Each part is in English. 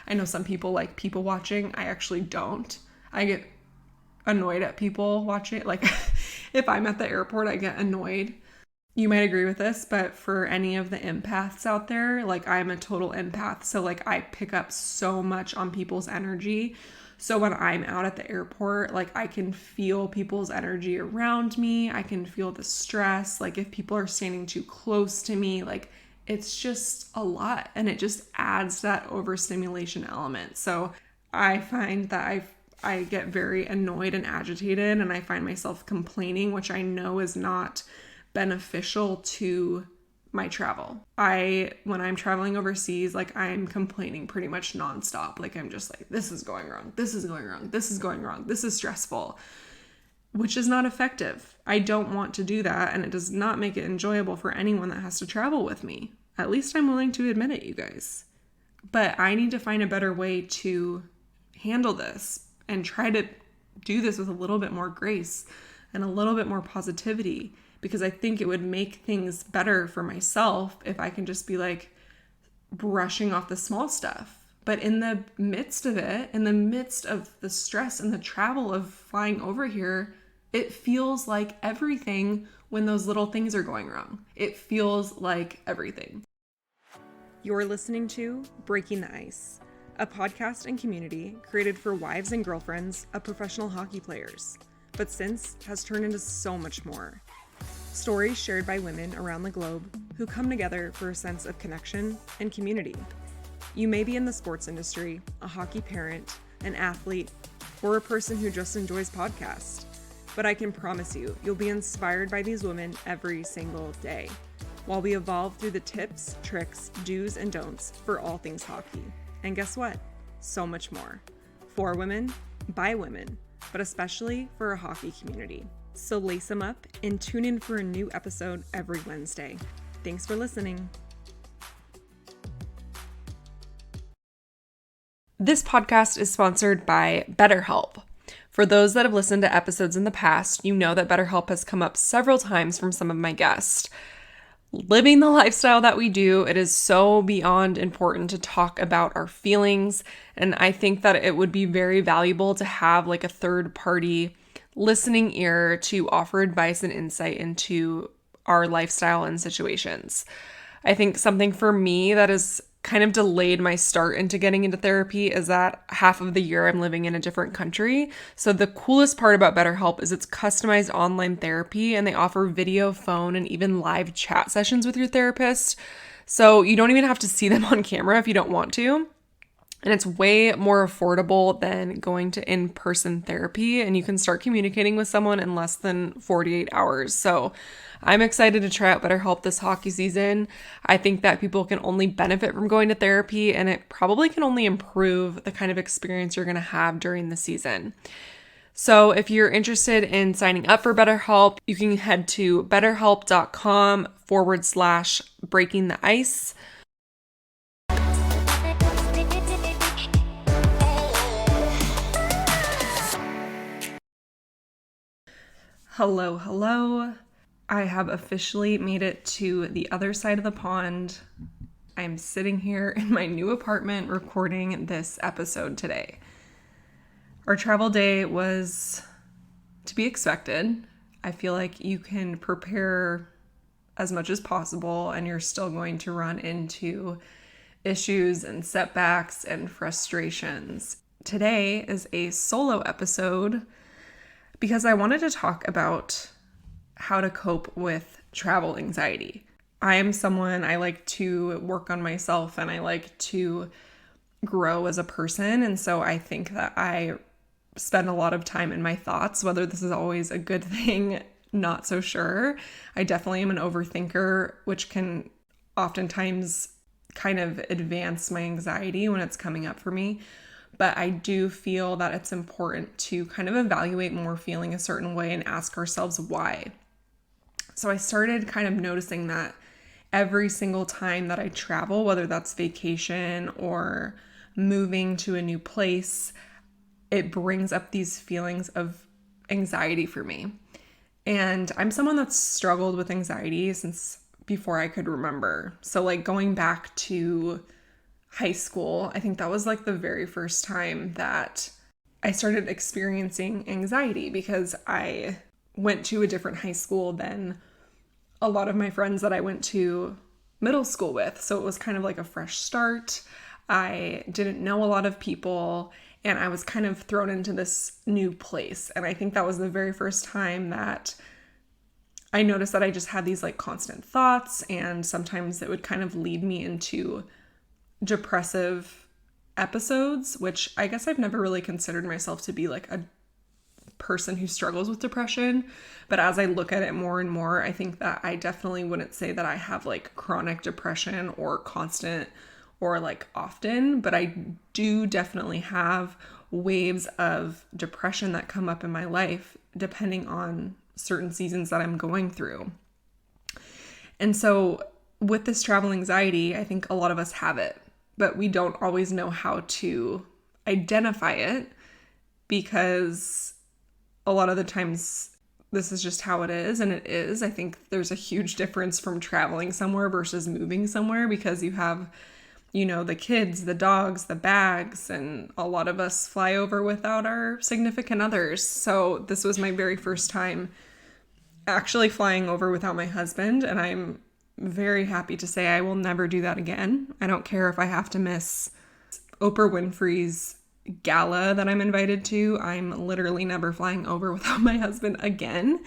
I know some people like people watching. I actually don't. I get annoyed at people watching. Like if I'm at the airport, I get annoyed. You might agree with this, but for any of the empaths out there, like I'm a total empath. So like I pick up so much on people's energy. So when I'm out at the airport, like I can feel people's energy around me. I can feel the stress. Like if people are standing too close to me, like it's just a lot, and it just adds that overstimulation element. So I find that I get very annoyed and agitated, and I find myself complaining, which I know is not beneficial to my travel. When I'm traveling overseas, like I'm complaining pretty much nonstop. Like I'm just like, this is going wrong. This is going wrong. This is going wrong. This is stressful, which is not effective. I don't want to do that. And it does not make it enjoyable for anyone that has to travel with me. At least I'm willing to admit it, you guys. But I need to find a better way to handle this and try to do this with a little bit more grace and a little bit more positivity, because I think it would make things better for myself if I can just be like brushing off the small stuff. But in the midst of it, in the midst of the stress and the travel of flying over here, it feels like everything when those little things are going wrong. It feels like everything. You're listening to Breaking the Ice, a podcast and community created for wives and girlfriends of professional hockey players, but since has turned into so much more. Stories shared by women around the globe who come together for a sense of connection and community. You may be in the sports industry, a hockey parent, an athlete, or a person who just enjoys podcasts, but I can promise you, you'll be inspired by these women every single day, while we evolve through the tips, tricks, do's, and don'ts for all things hockey. And guess what? So much more. For women, by women, but especially for a hockey community. So lace them up and tune in for a new episode every Wednesday. Thanks for listening. This podcast is sponsored by BetterHelp. For those that have listened to episodes in the past, you know that BetterHelp has come up several times from some of my guests. Living the lifestyle that we do, it is so beyond important to talk about our feelings, and I think that it would be very valuable to have like a third party listening ear to offer advice and insight into our lifestyle and situations. I think something for me that has kind of delayed my start into getting into therapy is that half of the year I'm living in a different country. So the coolest part about BetterHelp is it's customized online therapy, and they offer video, phone, and even live chat sessions with your therapist. So you don't even have to see them on camera if you don't want to. And it's way more affordable than going to in-person therapy, and you can start communicating with someone in less than 48 hours. So I'm excited to try out BetterHelp this hockey season. I think that people can only benefit from going to therapy, and it probably can only improve the kind of experience you're going to have during the season. So if you're interested in signing up for BetterHelp, you can head to betterhelp.com/breaking the ice. Hello. I have officially made it to the other side of the pond. I'm sitting here in my new apartment recording this episode today. Our travel day was to be expected. I feel like you can prepare as much as possible, and you're still going to run into issues and setbacks and frustrations. Today is a solo episode because I wanted to talk about how to cope with travel anxiety. I am someone, I like to work on myself and I like to grow as a person. And so I think that I spend a lot of time in my thoughts. Whether this is always a good thing, not so sure. I definitely am an overthinker, which can oftentimes kind of advance my anxiety when it's coming up for me. But I do feel that it's important to kind of evaluate when we're feeling a certain way and ask ourselves why. So I started kind of noticing that every single time that I travel, whether that's vacation or moving to a new place, it brings up these feelings of anxiety for me. And I'm someone that's struggled with anxiety since before I could remember. So like going back to high school. I think that was like the very first time that I started experiencing anxiety because I went to a different high school than a lot of my friends that I went to middle school with. So it was kind of like a fresh start. I didn't know a lot of people and I was kind of thrown into this new place. And I think that was the very first time that I noticed that I just had these like constant thoughts, and sometimes it would kind of lead me into depressive episodes, which I guess I've never really considered myself to be like a person who struggles with depression. But as I look at it more and more, I think that I definitely wouldn't say that I have like chronic depression or constant or like often, but I do definitely have waves of depression that come up in my life depending on certain seasons that I'm going through. And so with this travel anxiety, I think a lot of us have it, but we don't always know how to identify it because a lot of the times this is just how it is, and it is. I think there's a huge difference from traveling somewhere versus moving somewhere because you have, you know, the kids, the dogs, the bags, and a lot of us fly over without our significant others. So this was my very first time actually flying over without my husband, and I'm very happy to say I will never do that again. I don't care if I have to miss Oprah Winfrey's gala that I'm invited to. I'm literally never flying over without my husband again.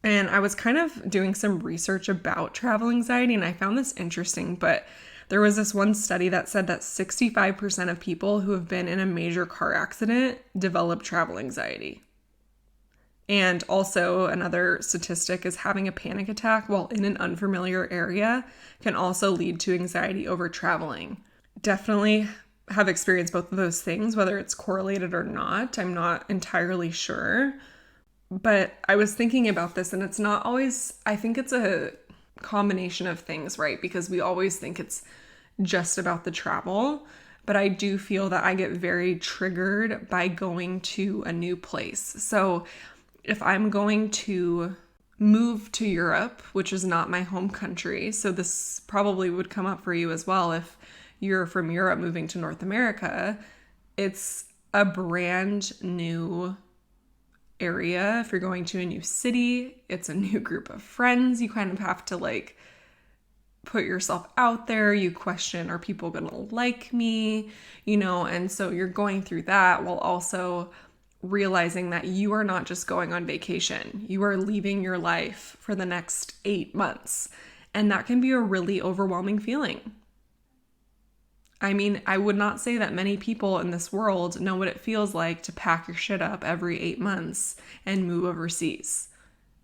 And I was kind of doing some research about travel anxiety, and I found this interesting, but there was this one study that said that 65% of people who have been in a major car accident develop travel anxiety. And also another statistic is having a panic attack while in an unfamiliar area can also lead to anxiety over traveling. Definitely have experienced both of those things, whether it's correlated or not. I'm not entirely sure. But I was thinking about this, and it's not always, I think it's a combination of things, right? Because we always think it's just about the travel. But I do feel that I get very triggered by going to a new place. So if I'm going to move to Europe, which is not my home country, so this probably would come up for you as well if you're from Europe moving to North America, it's a brand new area. If you're going to a new city, it's a new group of friends. You kind of have to like put yourself out there. You question, are people going to like me? You know, and so you're going through that while also realizing that you are not just going on vacation. You are leaving your life for the next 8 months. And that can be a really overwhelming feeling. I mean, I would not say that many people in this world know what it feels like to pack your shit up every 8 months and move overseas.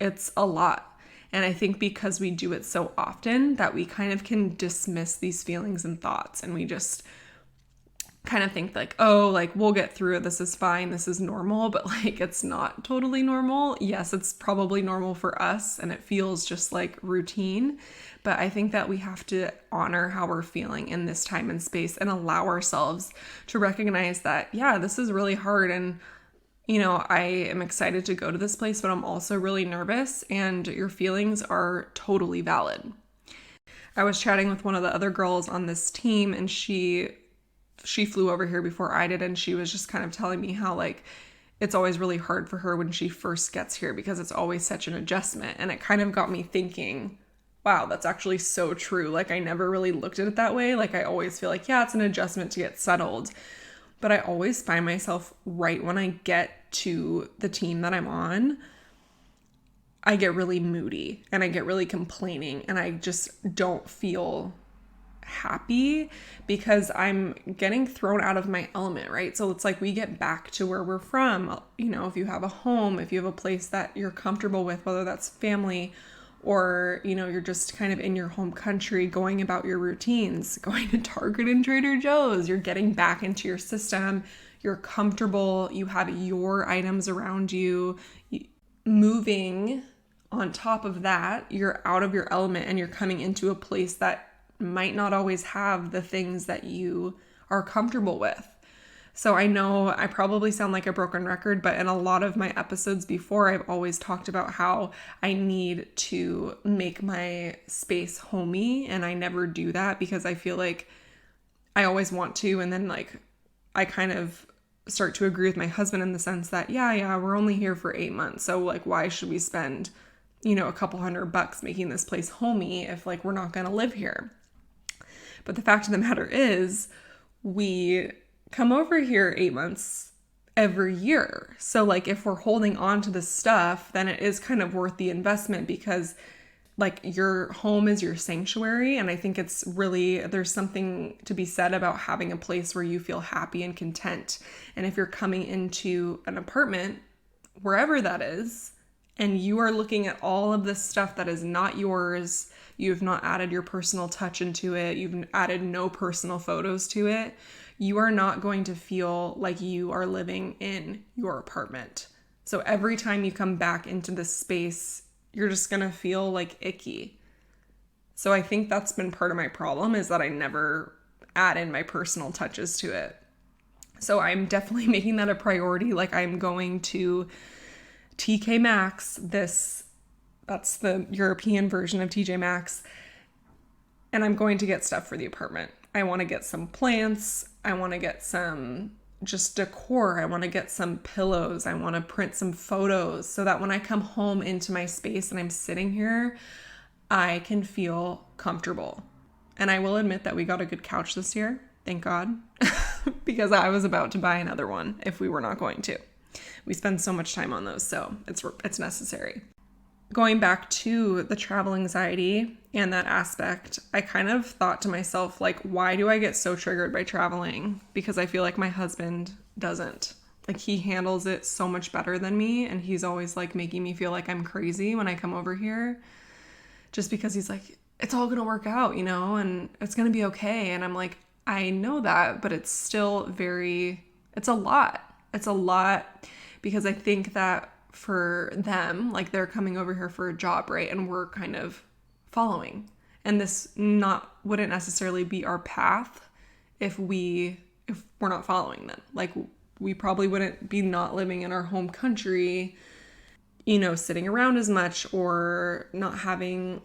It's a lot. And I think because we do it so often that we kind of can dismiss these feelings and thoughts, and we just kind of think like, oh, like we'll get through it. This is fine. This is normal. But like, it's not totally normal. Yes, it's probably normal for us and it feels just like routine. But I think that we have to honor how we're feeling in this time and space and allow ourselves to recognize that, yeah, this is really hard. And, you know, I am excited to go to this place, but I'm also really nervous, and your feelings are totally valid. I was chatting with one of the other girls on this team, and she flew over here before I did, and she was just kind of telling me how like it's always really hard for her when she first gets here because it's always such an adjustment. And it kind of got me thinking, wow, that's actually so true. Like I never really looked at it that way. Like I always feel like, yeah, it's an adjustment to get settled. But I always find myself right when I get to the team that I'm on, I get really moody and I get really complaining, and I just don't feel happy because I'm getting thrown out of my element, right? So it's like we get back to where we're from. You know, if you have a home, if you have a place that you're comfortable with, whether that's family or, you know, you're just kind of in your home country going about your routines, going to Target and Trader Joe's, you're getting back into your system, you're comfortable, you have your items around you. Moving on top of that, you're out of your element and you're coming into a place that might not always have the things that you are comfortable with. So I know I probably sound like a broken record, but in a lot of my episodes before, I've always talked about how I need to make my space homey, and I never do that because I feel like I always want to. And then like, I kind of start to agree with my husband in the sense that, yeah, we're only here for 8 months. So like, why should we spend, a couple $100 making this place homey if like, we're not going to live here? But the fact of the matter is, we come over here 8 months every year. So like, if we're holding on to this stuff, then it is kind of worth the investment, because like, your home is your sanctuary. And I think it's really, there's something to be said about having a place where you feel happy and content. And if you're coming into an apartment, wherever that is, and you are looking at all of this stuff that is not yours, you've not added your personal touch into it, you've added no personal photos to it, you are not going to feel like you are living in your apartment. So every time you come back into this space, you're just going to feel like icky. So I think that's been part of my problem, is that I never add in my personal touches to it. So I'm definitely making that a priority. Like, I'm going to TK Maxx, that's the European version of TJ Maxx, and I'm going to get stuff for the apartment. I want to get some plants. I want to get some just decor. I want to get some pillows. I want to print some photos so that when I come home into my space and I'm sitting here, I can feel comfortable. And I will admit that we got a good couch this year. Thank God. Because I was about to buy another one if we were not going to. We spend so much time on those, so it's necessary. Going back to the travel anxiety and that aspect, I kind of thought to myself, like, why do I get so triggered by traveling? Because I feel like my husband doesn't. Like, he handles it so much better than me, and he's always like making me feel like I'm crazy when I come over here, just because he's like, it's all gonna work out, and it's gonna be okay. And I'm like, I know that, but it's still it's a lot. It's a lot, because I think that for them, like, they're coming over here for a job, right? And we're kind of following. And this wouldn't necessarily be our path if we're not following them. Like, we probably wouldn't be not living in our home country, sitting around as much, or not having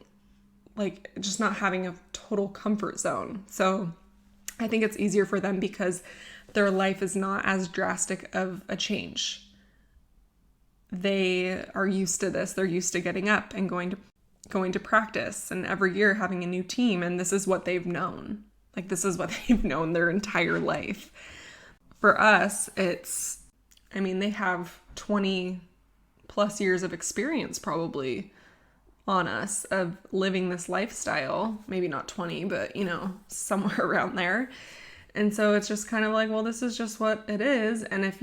just not having a total comfort zone. So I think it's easier for them because their life is not as drastic of a change. They are used to this. They're used to getting up and going to practice, and every year having a new team. And this is what they've known. Like, this is what they've known their entire life. For us, they have 20 plus years of experience probably on us of living this lifestyle. Maybe not 20, but somewhere around there. And so it's just kind of like, well, this is just what it is. And if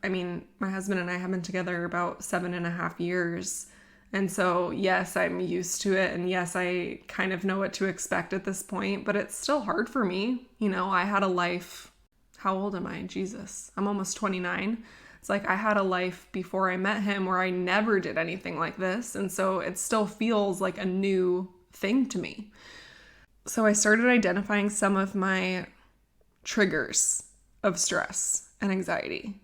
my husband and I have been together about 7.5 years. And so, yes, I'm used to it. And yes, I kind of know what to expect at this point, but it's still hard for me. I had a life. How old am I? Jesus, I'm almost 29. It's like, I had a life before I met him where I never did anything like this. And so it still feels like a new thing to me. So I started identifying some of my triggers of stress and anxiety.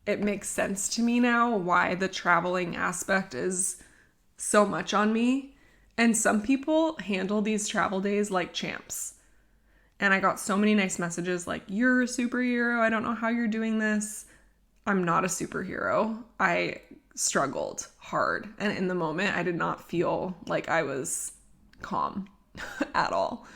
It makes sense to me now why the traveling aspect is so much on me. And some people handle these travel days like champs. And I got so many nice messages like, you're a superhero. I don't know how you're doing this. I'm not a superhero. I struggled hard. And in the moment, I did not feel like I was calm at all.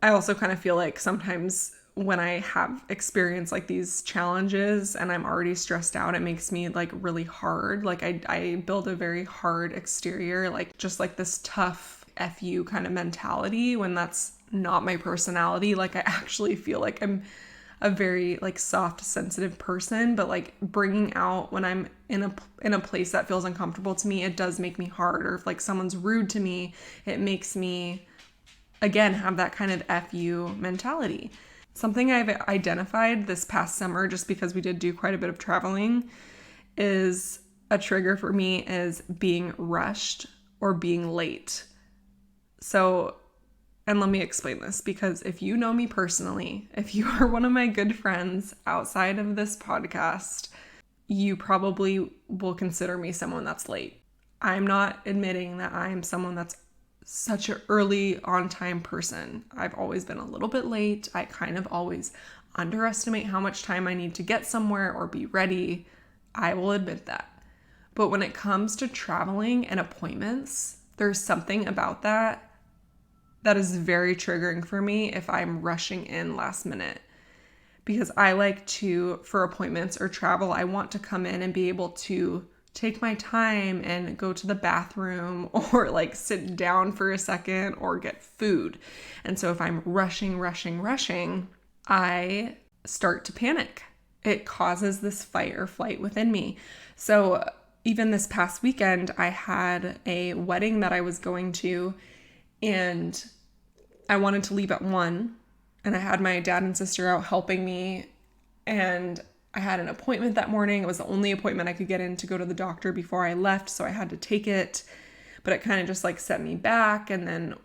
I also kind of feel like sometimes when I have experienced like these challenges and I'm already stressed out, it makes me like really hard. Like I build a very hard exterior, like just like this tough FU kind of mentality, when that's not my personality. Like, I actually feel like I'm a very like soft, sensitive person, but like bringing out when I'm in a place that feels uncomfortable to me, it does make me hard. Or if like someone's rude to me, it makes me again have that kind of FU mentality. Something I've identified this past summer, just because we did do quite a bit of traveling, is a trigger for me is being rushed or being late. So, and let me explain this, because if you know me personally, if you are one of my good friends outside of this podcast, you probably will consider me someone that's late. I'm not admitting that I'm someone that's such an early on time person. I've always been a little bit late. I kind of always underestimate how much time I need to get somewhere or be ready. I will admit that. But when it comes to traveling and appointments, there's something about that is very triggering for me if I'm rushing in last minute. Because I like to, for appointments or travel, I want to come in and be able to take my time and go to the bathroom or like sit down for a second or get food. And so if I'm rushing, I start to panic. It causes this fight or flight within me. So even this past weekend, I had a wedding that I was going to, and I wanted to leave at 1, and I had my dad and sister out helping me, and I had an appointment that morning. It was the only appointment I could get in to go to the doctor before I left, so I had to take it, but it kind of just like set me back, and then,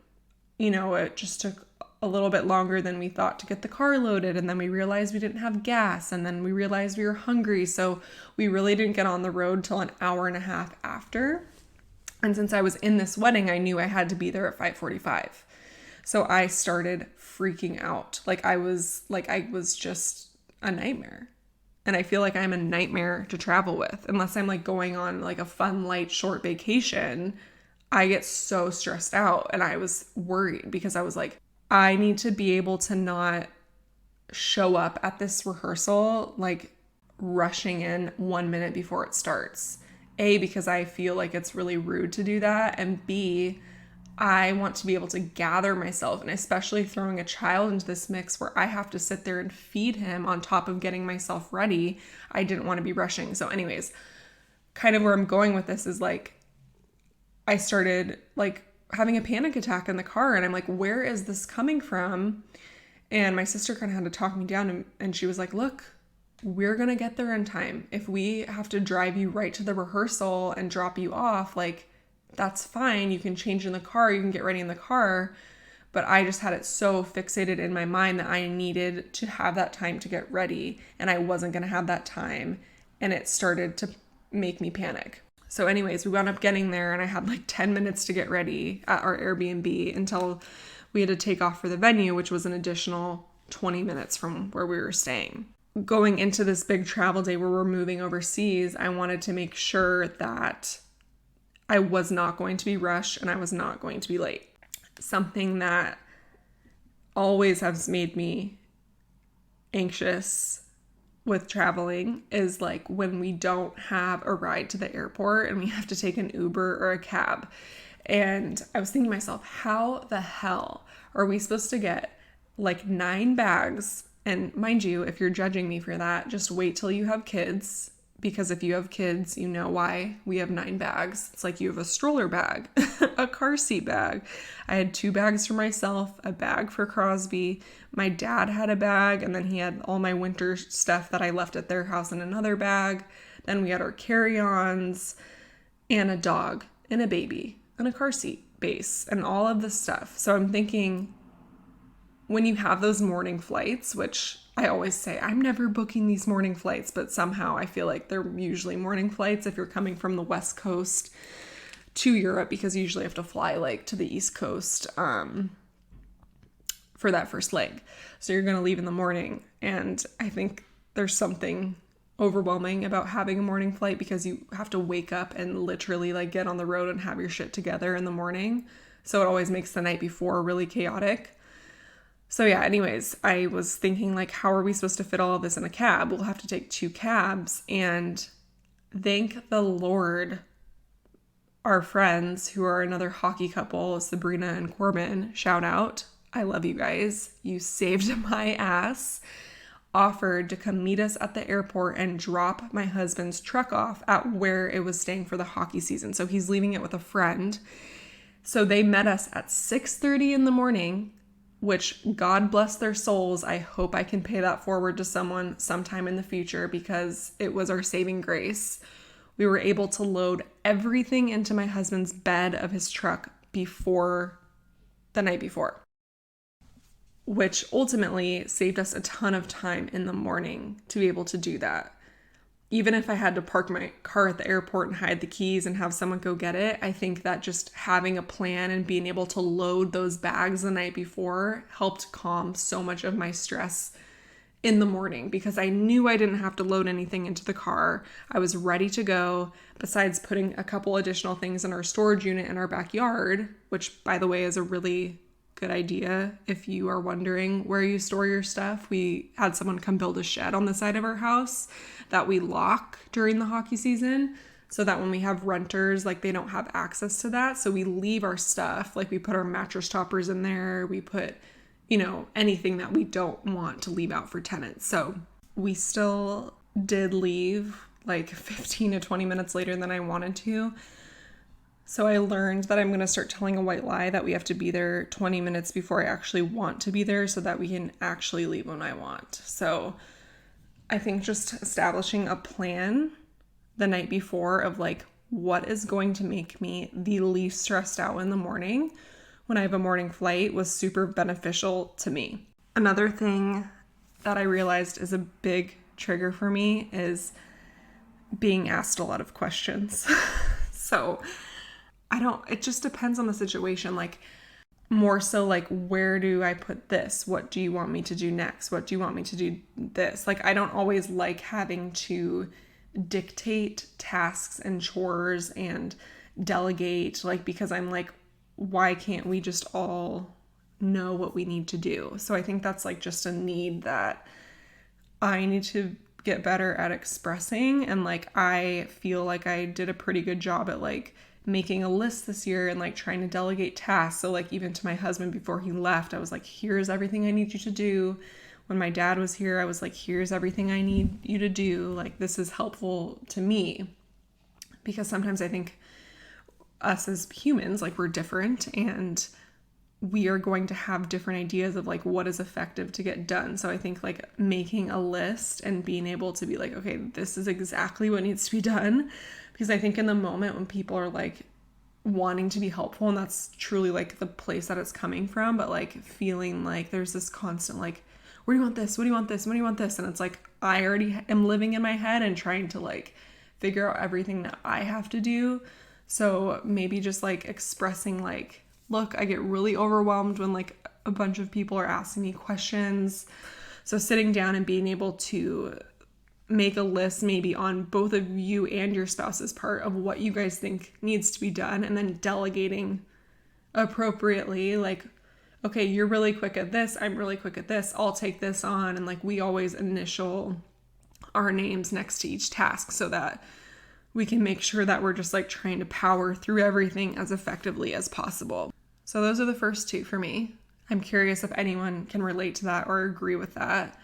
it just took a little bit longer than we thought to get the car loaded, and then we realized we didn't have gas, and then we realized we were hungry, so we really didn't get on the road till an hour and a half after. And since I was in this wedding, I knew I had to be there at 5:45. So I started freaking out. I was just a nightmare. And I feel like I'm a nightmare to travel with. Unless I'm like going on like a fun, light, short vacation, I get so stressed out. And I was worried because I was like, I need to be able to not show up at this rehearsal like rushing in 1 minute before it starts. A, because I feel like it's really rude to do that. And B, I want to be able to gather myself, and especially throwing a child into this mix where I have to sit there and feed him on top of getting myself ready. I didn't want to be rushing. So anyways, kind of where I'm going with this is like, I started like having a panic attack in the car, and I'm like, where is this coming from? And my sister kind of had to talk me down, and she was like, look, we're going to get there in time. If we have to drive you right to the rehearsal and drop you off, like, that's fine. You can change in the car. You can get ready in the car. But I just had it so fixated in my mind that I needed to have that time to get ready, and I wasn't going to have that time. And it started to make me panic. So anyways, we wound up getting there, and I had like 10 minutes to get ready at our Airbnb until we had to take off for the venue, which was an additional 20 minutes from where we were staying. Going into this big travel day where we're moving overseas, I wanted to make sure that I was not going to be rushed and I was not going to be late. Something that always has made me anxious with traveling is like when we don't have a ride to the airport and we have to take an Uber or a cab. And I was thinking to myself, how the hell are we supposed to get like 9 bags? And mind you, if you're judging me for that, just wait till you have kids. Because if you have kids, you know why we have 9 bags. It's like you have a stroller bag, a car seat bag. I had 2 bags for myself, a bag for Crosby. My dad had a bag, and then he had all my winter stuff that I left at their house in another bag. Then we had our carry-ons and a dog and a baby and a car seat base and all of this stuff. So I'm thinking, when you have those morning flights, which I always say, I'm never booking these morning flights, but somehow I feel like they're usually morning flights if you're coming from the West Coast to Europe, because you usually have to fly like to the East Coast for that first leg. So you're going to leave in the morning. And I think there's something overwhelming about having a morning flight because you have to wake up and literally like get on the road and have your shit together in the morning. So it always makes the night before really chaotic. So yeah, anyways, I was thinking like, how are we supposed to fit all of this in a cab? We'll have to take 2 cabs. And thank the Lord, our friends who are another hockey couple, Sabrina and Corbin, shout out. I love you guys. You saved my ass. Offered to come meet us at the airport and drop my husband's truck off at where it was staying for the hockey season. So he's leaving it with a friend. So they met us at 6:30 in the morning, which God bless their souls. I hope I can pay that forward to someone sometime in the future because it was our saving grace. We were able to load everything into my husband's bed of his truck before the night before, which ultimately saved us a ton of time in the morning to be able to do that. even if I had to park my car at the airport and hide the keys and have someone go get it, I think that just having a plan and being able to load those bags the night before helped calm so much of my stress in the morning, because I knew I didn't have to load anything into the car. I was ready to go, besides putting a couple additional things in our storage unit in our backyard, which, by the way, is a really good idea if you are wondering where you store your stuff. We had someone come build a shed on the side of our house that we lock during the hockey season, so that when we have renters, like, they don't have access to that. So we leave our stuff, like we put our mattress toppers in there, we put, you know, anything that we don't want to leave out for tenants. So we still did leave like 15 to 20 minutes later than I wanted to. So I learned that I'm going to start telling a white lie that we have to be there 20 minutes before I actually want to be there, so that we can actually leave when I want. So I think just establishing a plan the night before of like, what is going to make me the least stressed out in the morning when I have a morning flight was super beneficial to me. Another thing that I realized is a big trigger for me is being asked a lot of questions. So it just depends on the situation. Like, more so like, where do I put this? What do you want me to do next? What do you want me to do this? Like, I don't always like having to dictate tasks and chores and delegate, like, because I'm like, why can't we just all know what we need to do? So I think that's like just a need that I need to get better at expressing. And like, I feel like I did a pretty good job at like making a list this year and like trying to delegate tasks. So like, even to my husband before he left, I was like, here's everything I need you to do. When my dad was here, I was like, here's everything I need you to do. Like, this is helpful to me, because sometimes I think us as humans, like, we're different and we are going to have different ideas of like what is effective to get done. So I think like making a list and being able to be like, okay, this is exactly what needs to be done. Because I think in the moment when people are like wanting to be helpful, and that's truly like the place that it's coming from, but like feeling like there's this constant like, where do you want this? What do you want this? What do you want this? And it's like, I already am living in my head and trying to like figure out everything that I have to do. So maybe just like expressing like, look, I get really overwhelmed when like a bunch of people are asking me questions. So sitting down and being able to make a list maybe on both of you and your spouse's part of what you guys think needs to be done, and then delegating appropriately. Like, okay, you're really quick at this, I'm really quick at this, I'll take this on. And like, we always initial our names next to each task so that we can make sure that we're just like trying to power through everything as effectively as possible. So those are the first two for me. I'm curious if anyone can relate to that or agree with that.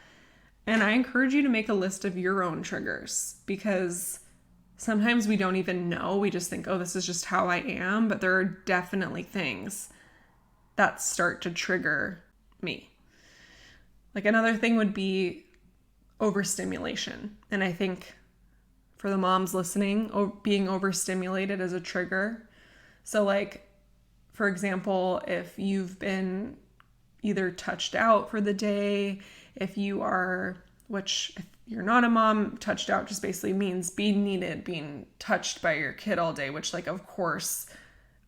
And I encourage you to make a list of your own triggers, because sometimes we don't even know. We just think, oh, this is just how I am. But there are definitely things that start to trigger me. Like, another thing would be overstimulation. And I think for the moms listening, being overstimulated is a trigger. So like, for example, if you've been either touched out for the day, if you are, which if you're not a mom, touched out just basically means being needed, being touched by your kid all day, which like, of course,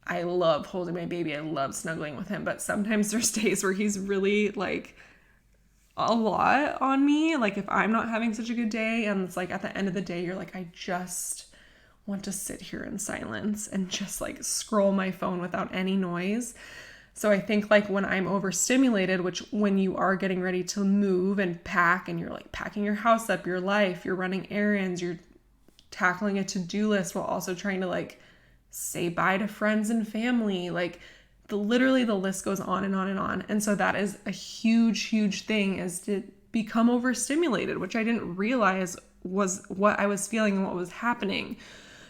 I love holding my baby. I love snuggling with him. But sometimes there's days where he's really like a lot on me. Like, if I'm not having such a good day, and it's like at the end of the day, you're like, I just want to sit here in silence and just like scroll my phone without any noise. So I think like when I'm overstimulated, which when you are getting ready to move and pack, and you're like packing your house up, your life, you're running errands, you're tackling a to-do list while also trying to like say bye to friends and family, like literally the list goes on and on and on. And so that is a huge thing, is to become overstimulated, which I didn't realize was what I was feeling and what was happening.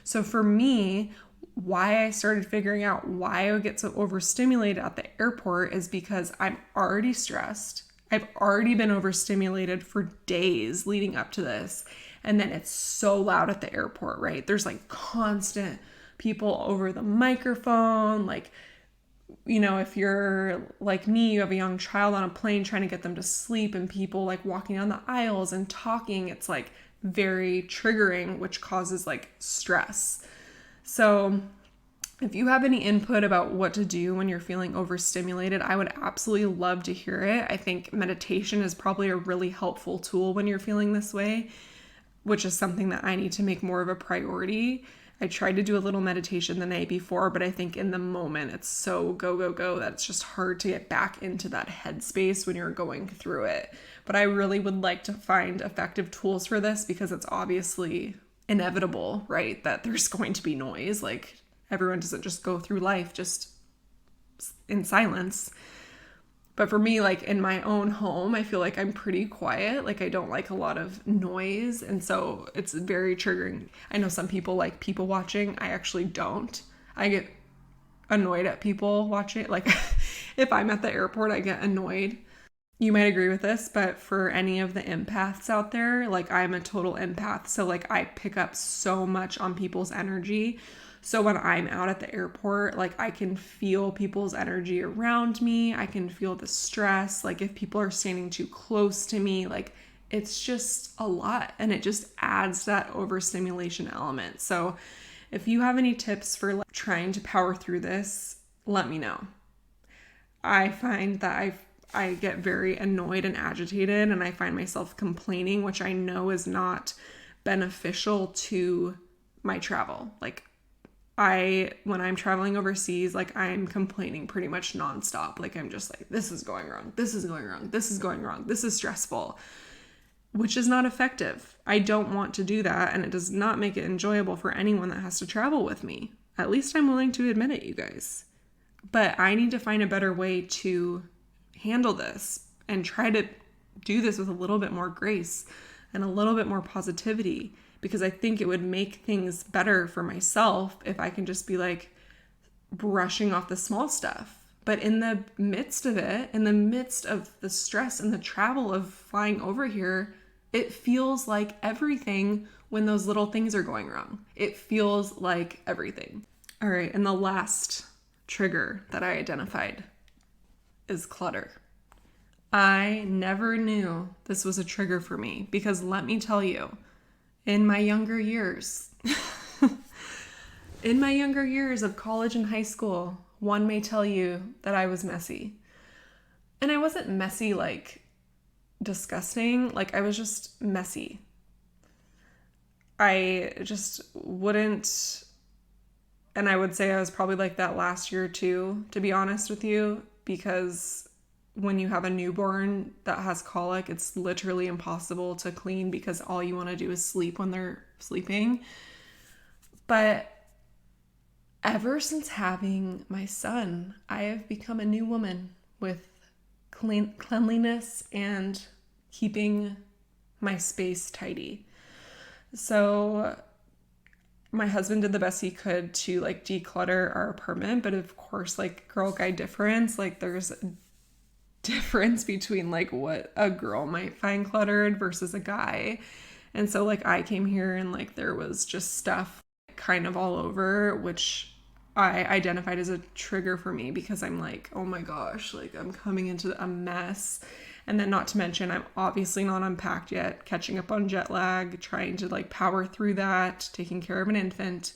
So for me, why I started figuring out why I would get so overstimulated at the airport is because I'm already stressed. I've already been overstimulated for days leading up to this. And then it's so loud at the airport, right? There's like constant people over the microphone, like if you're like me, you have a young child on a plane trying to get them to sleep and people like walking down the aisles and talking, it's like very triggering, which causes like stress. So if you have any input about what to do when you're feeling overstimulated, I would absolutely love to hear it. I think meditation is probably a really helpful tool when you're feeling this way, which is something that I need to make more of a priority. I tried to do a little meditation the night before, but I think in the moment it's so go, go, go that it's just hard to get back into that headspace when you're going through it. But I really would like to find effective tools for this because it's obviously inevitable, right? That there's going to be noise. Like everyone doesn't just go through life just in silence. But for me, like in my own home, I feel like I'm pretty quiet. Like I don't like a lot of noise. And so it's very triggering. I know some people like people watching. I actually don't. I get annoyed at people watching. Like if I'm at the airport, I get annoyed. You might agree with this, but for any of the empaths out there, like I'm a total empath. So like I pick up so much on people's energy. So when I'm out at the airport, like I can feel people's energy around me. I can feel the stress. Like if people are standing too close to me, like it's just a lot and it just adds that overstimulation element. So if you have any tips for like trying to power through this, let me know. I find that I get very annoyed and agitated and I find myself complaining, which I know is not beneficial to my travel. Like when I'm traveling overseas, like I'm complaining pretty much nonstop. Like I'm just like, this is going wrong. This is going wrong. This is going wrong. This is stressful, which is not effective. I don't want to do that. And it does not make it enjoyable for anyone that has to travel with me. At least I'm willing to admit it, you guys. But I need to find a better way to handle this and try to do this with a little bit more grace and a little bit more positivity, because I think it would make things better for myself if I can just be like brushing off the small stuff. But in the midst of it, in the midst of the stress and the travel of flying over here, it feels like everything when those little things are going wrong. It feels like everything. All right, and the last trigger that I identified is clutter. I never knew this was a trigger for me because let me tell you, in my younger years, of college and high school, one may tell you that I was messy. And I wasn't messy like disgusting, like I was just messy. I just wouldn't, and I would say I was probably like that last year too, to be honest with you, because when you have a newborn that has colic, it's literally impossible to clean because all you want to do is sleep when they're sleeping. But ever since having my son, I have become a new woman with cleanliness and keeping my space tidy. So my husband did the best he could to like declutter our apartment, but of course, like girl guy difference, like there's difference between like what a girl might find cluttered versus a guy. And so like I came here and like there was just stuff kind of all over, which I identified as a trigger for me because I'm like, oh my gosh, like I'm coming into a mess. And then not to mention I'm obviously not unpacked yet, catching up on jet lag, trying to like power through that, taking care of an infant.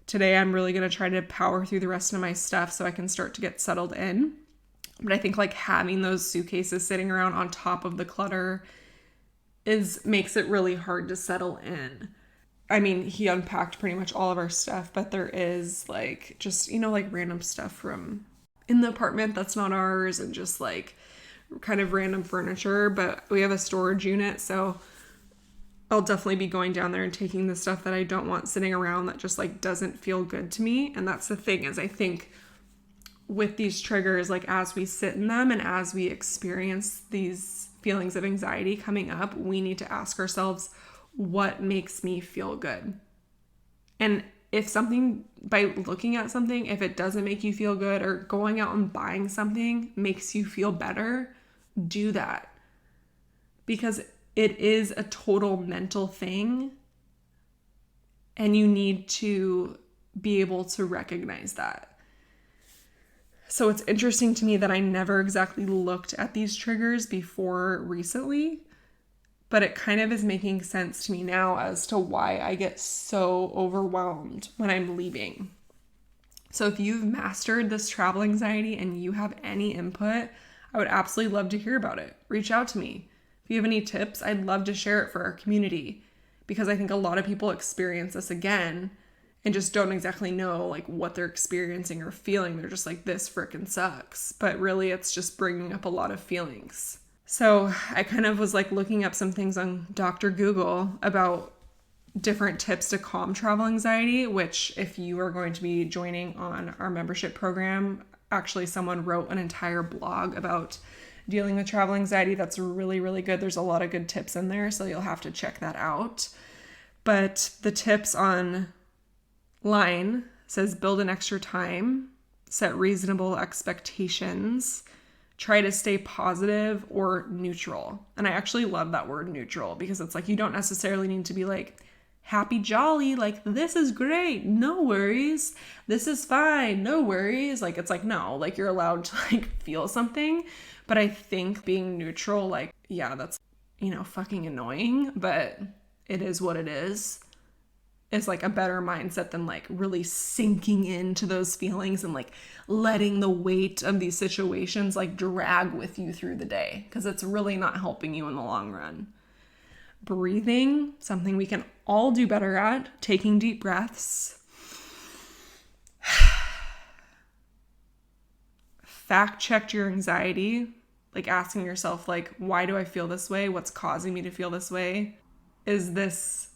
Today I'm really going to try to power through the rest of my stuff so I can start to get settled in. But I think like having those suitcases sitting around on top of the clutter makes it really hard to settle in. I mean, he unpacked pretty much all of our stuff, but there is like just, like random stuff from in the apartment that's not ours and just like kind of random furniture. But we have a storage unit, so I'll definitely be going down there and taking the stuff that I don't want sitting around that just like doesn't feel good to me. And that's the thing, is I think with these triggers, like as we sit in them and as we experience these feelings of anxiety coming up, we need to ask ourselves, what makes me feel good? And if something, by looking at something, if it doesn't make you feel good, or going out and buying something makes you feel better, do that. Because it is a total mental thing and you need to be able to recognize that. So it's interesting to me that I never exactly looked at these triggers before recently, but it kind of is making sense to me now as to why I get so overwhelmed when I'm leaving. So if you've mastered this travel anxiety and you have any input, I would absolutely love to hear about it. Reach out to me. If you have any tips, I'd love to share it for our community, because I think a lot of people experience this again and just don't exactly know like what they're experiencing or feeling. They're just like, this frickin' sucks. But really it's just bringing up a lot of feelings. So I kind of was like looking up some things on Dr. Google about different tips to calm travel anxiety, which if you are going to be joining on our membership program, actually someone wrote an entire blog about dealing with travel anxiety. That's really, really good. There's a lot of good tips in there, so you'll have to check that out. But the tips online says build an extra time, set reasonable expectations, try to stay positive or neutral. And I actually love that word neutral, because it's like you don't necessarily need to be like happy, jolly, like this is great, no worries, this is fine, no worries. Like it's like, no, like you're allowed to like feel something. But I think being neutral, like, yeah, that's, fucking annoying, but it is what it is like a better mindset than like really sinking into those feelings and like letting the weight of these situations like drag with you through the day, because it's really not helping you in the long run. Breathing, something we can all do better at. Taking deep breaths. Fact check your anxiety, like asking yourself, like, why do I feel this way? What's causing me to feel this way? Is this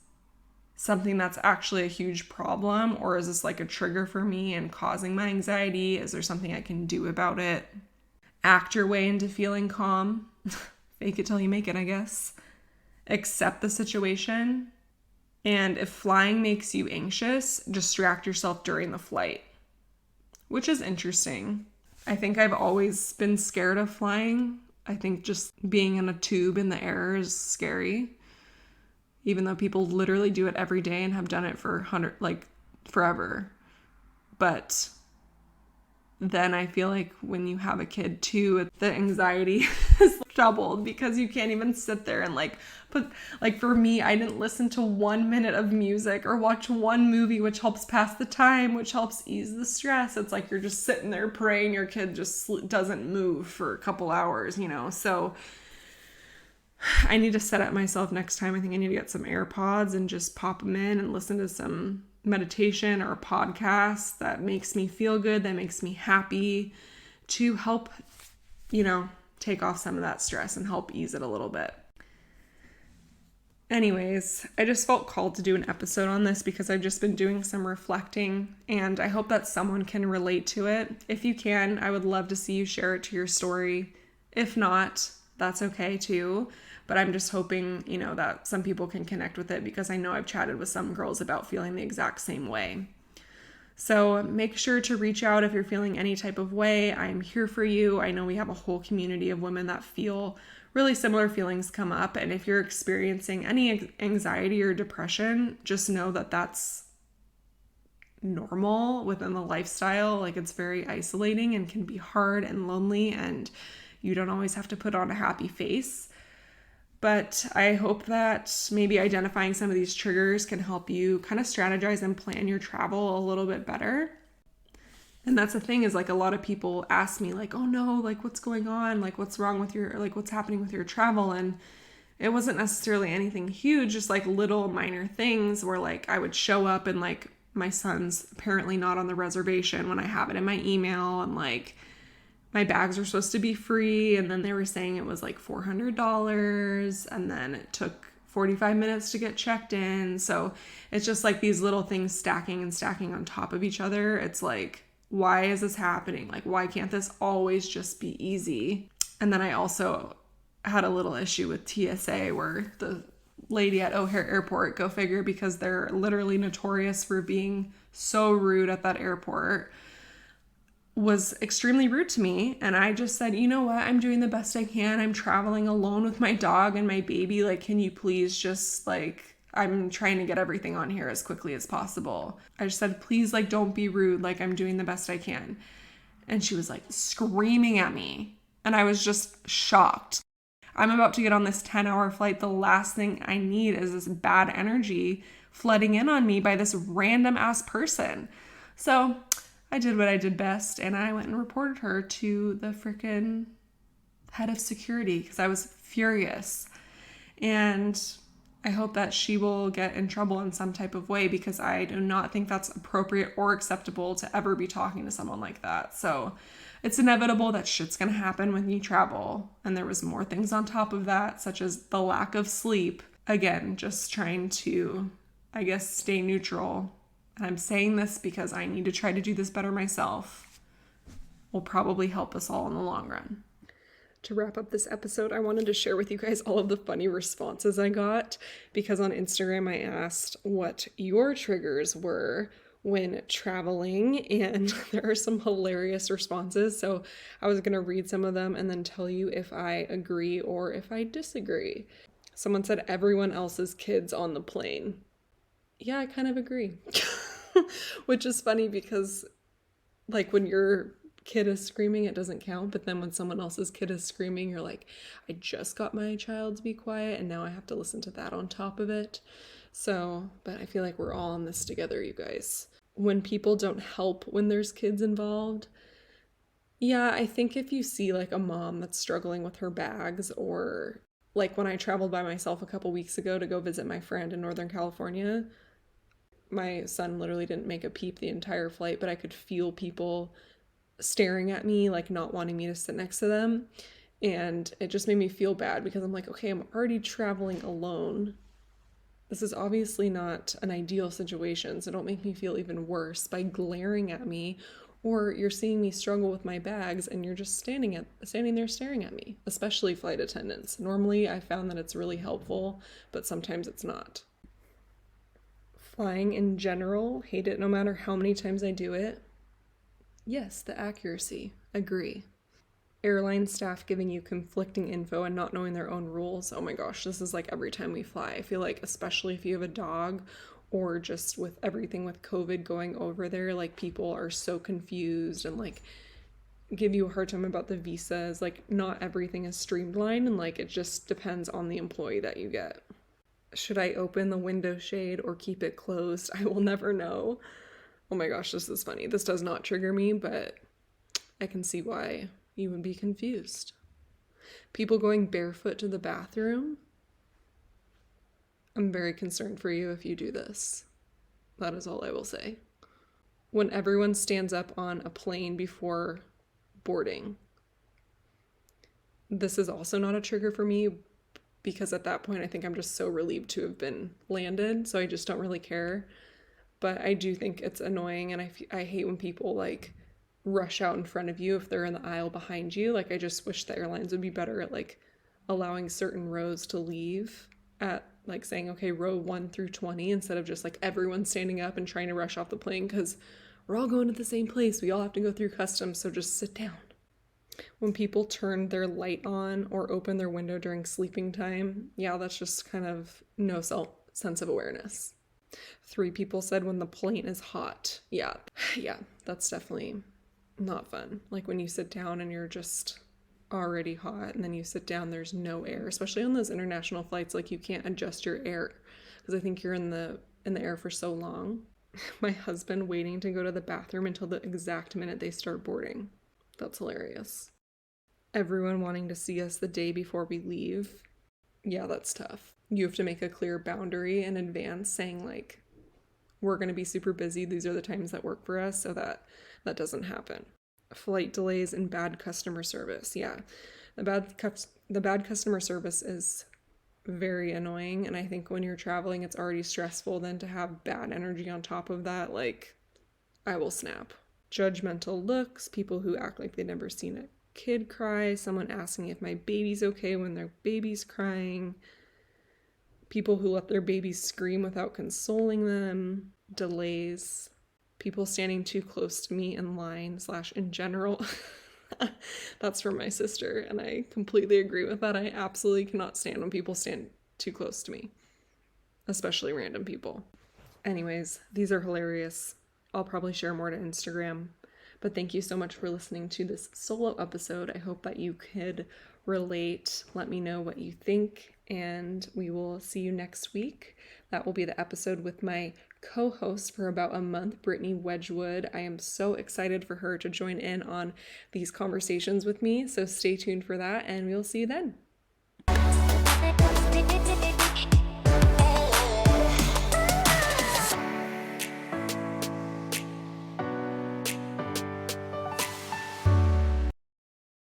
something that's actually a huge problem, or is this like a trigger for me and causing my anxiety? Is there something I can do about it? Act your way into feeling calm. Fake it till you make it, I guess. Accept the situation. And if flying makes you anxious, distract yourself during the flight, which is interesting. I think I've always been scared of flying. I think just being in a tube in the air is scary, even though people literally do it every day and have done it for forever. But then I feel like when you have a kid too, the anxiety is doubled, because you can't even sit there and for me, I didn't listen to 1 minute of music or watch one movie, which helps pass the time, which helps ease the stress. It's like you're just sitting there praying your kid just doesn't move for a couple hours, so I need to set up myself next time. I think I need to get some AirPods and just pop them in and listen to some meditation or a podcast that makes me feel good, that makes me happy, to help, take off some of that stress and help ease it a little bit. Anyways, I just felt called to do an episode on this because I've just been doing some reflecting, and I hope that someone can relate to it. If you can, I would love to see you share it to your story. If not, that's okay too. But I'm just hoping, that some people can connect with it, because I know I've chatted with some girls about feeling the exact same way. So make sure to reach out if you're feeling any type of way. I'm here for you. I know we have a whole community of women that feel really similar feelings come up. And if you're experiencing any anxiety or depression, just know that that's normal within the lifestyle. Like, it's very isolating and can be hard and lonely, and you don't always have to put on a happy face. But I hope that maybe identifying some of these triggers can help you kind of strategize and plan your travel a little bit better. And that's the thing, is like a lot of people ask me like, oh no, like what's going on? Like what's wrong with what's happening with your travel? And it wasn't necessarily anything huge, just like little minor things where like I would show up and like my son's apparently not on the reservation when I have it in my email, and like my bags were supposed to be free, and then they were saying it was like $400, and then it took 45 minutes to get checked in. So it's just like these little things stacking and stacking on top of each other. It's like, why is this happening? Like, why can't this always just be easy? And then I also had a little issue with TSA, where the lady at O'Hare Airport, go figure, because they're literally notorious for being so rude at that airport, was extremely rude to me. And I just said, you know what? I'm doing the best I can. I'm traveling alone with my dog and my baby. Like, can you please just I'm trying to get everything on here as quickly as possible. I just said, please, don't be rude. I'm doing the best I can. And she was like screaming at me. And I was just shocked. I'm about to get on this 10-hour flight. The last thing I need is this bad energy flooding in on me by this random ass person. So I did what I did best, and I went and reported her to the freaking head of security because I was furious. And I hope that she will get in trouble in some type of way, because I do not think that's appropriate or acceptable to ever be talking to someone like that. So it's inevitable that shit's gonna happen when you travel. And there was more things on top of that, such as the lack of sleep. Again, just trying to, I guess, stay neutral. And I'm saying this because I need to try to do this better myself. Will probably help us all in the long run. To wrap up this episode, I wanted to share with you guys all of the funny responses I got, because on Instagram I asked what your triggers were when traveling, and there are some hilarious responses. So I was going to read some of them and then tell you if I agree or if I disagree. Someone said everyone else's kids on the plane. Yeah, I kind of agree. Which is funny because, like, when your kid is screaming, it doesn't count. But then when someone else's kid is screaming, you're like, I just got my child to be quiet, and now I have to listen to that on top of it. So, but I feel like we're all in this together, you guys. When people don't help when there's kids involved, yeah, I think if you see like a mom that's struggling with her bags, or like when I traveled by myself a couple weeks ago to go visit my friend in Northern California, my son literally didn't make a peep the entire flight, but I could feel people staring at me, like not wanting me to sit next to them. And it just made me feel bad, because I'm like, okay, I'm already traveling alone. This is obviously not an ideal situation, so don't make me feel even worse by glaring at me, or you're seeing me struggle with my bags and you're just standing there staring at me, especially flight attendants. Normally I found that it's really helpful, but sometimes it's not. Flying in general, hate it no matter how many times I do it. Yes, the accuracy, agree. Airline staff giving you conflicting info and not knowing their own rules. Oh my gosh, this is like every time we fly. I feel like, especially if you have a dog, or just with everything with COVID going over there, like people are so confused and like give you a hard time about the visas. Like not everything is streamlined, and like it just depends on the employee that you get. Should I open the window shade or keep it closed? I will never know. Oh my gosh, this is funny. This does not trigger me, but I can see why you would be confused. People going barefoot to the bathroom. I'm very concerned for you if you do this. That is all I will say. When everyone stands up on a plane before boarding. This is also not a trigger for me, because at that point I think I'm just so relieved to have been landed, so I just don't really care. But I do think it's annoying, and I hate when people like rush out in front of you if they're in the aisle behind you. Like I just wish the airlines would be better at like allowing certain rows to leave, at like saying, okay, row 1 through 20, instead of just like everyone standing up and trying to rush off the plane, because we're all going to the same place. We all have to go through customs, so just sit down. When people turn their light on or open their window during sleeping time, yeah, that's just kind of no sense of awareness. 3 people said when the plane is hot. Yeah, that's definitely not fun. Like when you sit down and you're just already hot, and then you sit down, there's no air, especially on those international flights. Like you can't adjust your air, because I think you're in the air for so long. My husband waiting to go to the bathroom until the exact minute they start boarding. That's hilarious. Everyone wanting to see us the day before we leave. Yeah, that's tough. You have to make a clear boundary in advance, saying like, we're going to be super busy. These are the times that work for us, so that doesn't happen. Flight delays and bad customer service. Yeah, the bad customer service is very annoying, and I think when you're traveling, it's already stressful. Then to have bad energy on top of that, like, I will snap. Judgmental looks, people who act like they've never seen a kid cry, someone asking if my baby's okay when their baby's crying, people who let their babies scream without consoling them, delays, people standing too close to me in line / in general. That's from my sister, and I completely agree with that. I absolutely cannot stand when people stand too close to me, especially random people. Anyways, these are hilarious. I'll probably share more to Instagram, But thank you so much for listening to this solo episode. I hope that you could relate. Let me know what you think, and we will see you next week. That will be the episode with my co-host for about a month, Brittany Wedgwood. I am so excited for her to join in on these conversations with me, so stay tuned for that, and we'll see you then.